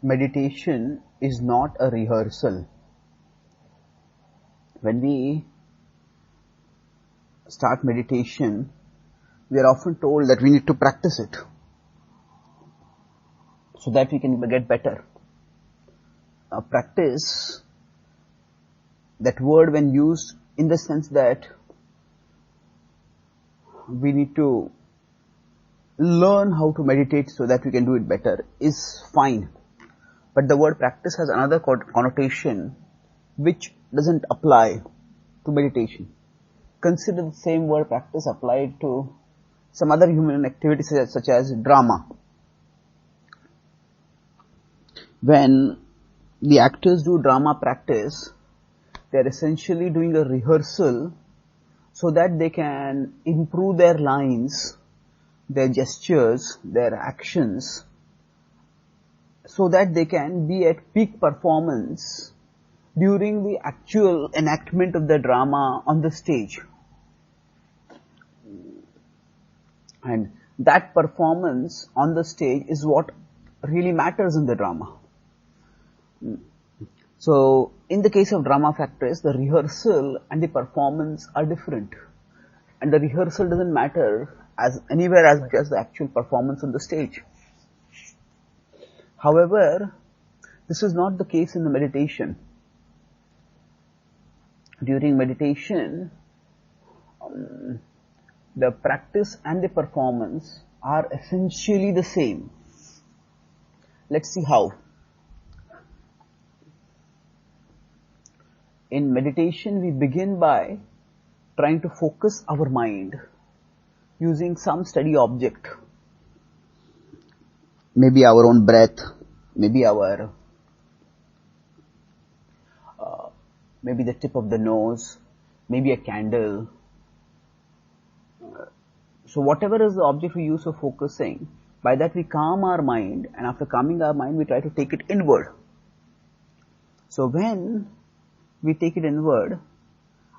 meditation is not a rehearsal. When we start meditation, we are often told that we need to practice it so that we can get better. Practice, that word when used in the sense that we need to learn how to meditate so that we can do it better is fine. But the word practice has another connotation which doesn't apply to meditation. Consider the same word practice applied to some other human activities such as drama. When the actors do drama practice, they are essentially doing a rehearsal so that they can improve their lines, their gestures, their actions, so that they can be at peak performance during the actual enactment of the drama on the stage. And that performance on the stage is what really matters in the drama. So, in the case of drama practice, the rehearsal and the performance are different. And the rehearsal doesn't matter anywhere as much as the actual performance on the stage. However, this is not the case in the meditation. During meditation, the practice and the performance are essentially the same. Let's see how. In meditation, we begin by trying to focus our mind using some steady object. Maybe our own breath, maybe maybe the tip of the nose, maybe a candle. So whatever is the object we use for focusing, by that we calm our mind, and after calming our mind, we try to take it inward. So when we take it inward,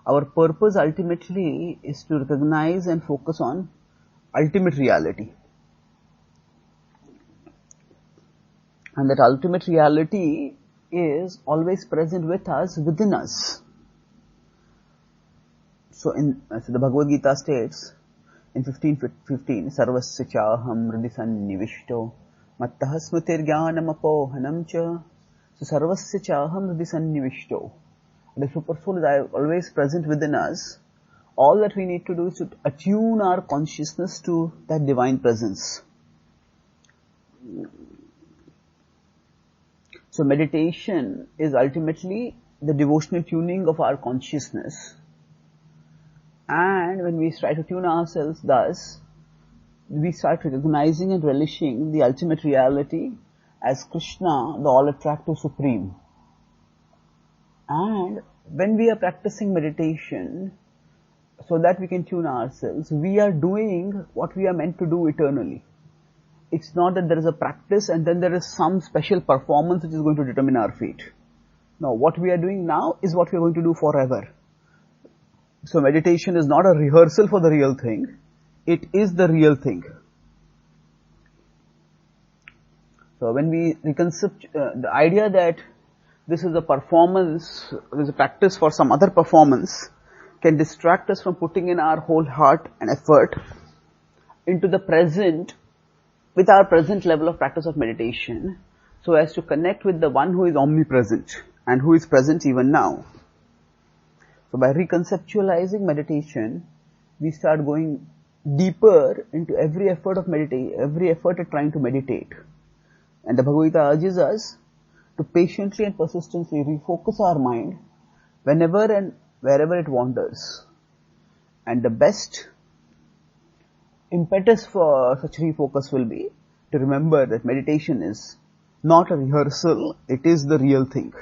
our purpose ultimately is to recognize and focus on ultimate reality. And that ultimate reality is always present with us, within us. So the Bhagavad Gita states in 15:15, Sarvasya chaham hridhi sannivishto mattah smritir jnanam apohanam cha. So Sarvasya chaham hridhi sannivishto. The Super Soul is always present within us. All that we need to do is to attune our consciousness to that divine presence. So meditation is ultimately the devotional tuning of our consciousness. And when we try to tune ourselves thus, we start recognizing and relishing the ultimate reality as Krishna, the all-attractive Supreme. And when we are practicing meditation, so that we can tune ourselves, we are doing what we are meant to do eternally. It's not that there is a practice and then there is some special performance which is going to determine our fate. No, what we are doing now is what we are going to do forever. So meditation is not a rehearsal for the real thing. It is the real thing. So when we reconcept the idea that this is a performance, this is a practice for some other performance, can distract us from putting in our whole heart and effort into the present, with our present level of practice of meditation, so as to connect with the one who is omnipresent and who is present even now. So by reconceptualizing meditation, we start going deeper into every effort of every effort at trying to meditate. And the Bhagavad Gita urges us to patiently and persistently refocus our mind whenever and wherever it wanders. And the best impetus for such refocus will be to remember that meditation is not a rehearsal, it is the real thing.